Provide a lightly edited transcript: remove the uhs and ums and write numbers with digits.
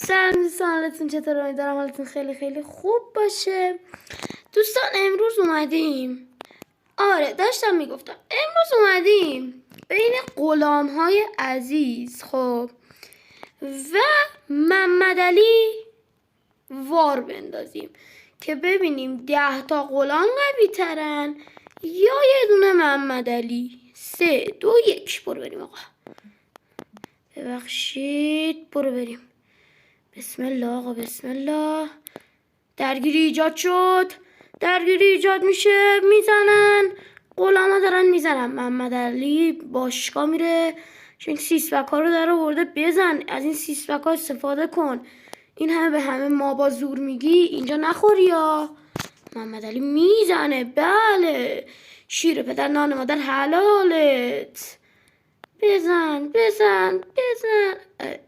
سلام دوستان، حالتون چطور؟ امیدوارم حالتون خیلی خیلی خوب باشه. دوستان امروز اومدیم داشتم میگفتم امروز اومدیم بین غلام های عزیز خب و محمد علی وار بندازیم که ببینیم 10 تا غلام قوی ترن یا یه دونه محمد علی. 3 2 1 برو بریم آقا. ببخشید برو بریم. بسم الله آقا، بسم الله. درگیری ایجاد شد، درگیری ایجاد میشه، میزنن غلاما دارن میزنن. محمد علی باشگاه میره چون سیسبک ها رو در آورده. بزن، از این سیسبک ها استفاده کن. این همه به همه ما با زور میگی اینجا نخوری یا. محمد علی میزنه. بله شیر پدر نان مادر حلالت. بزن بزن بزن.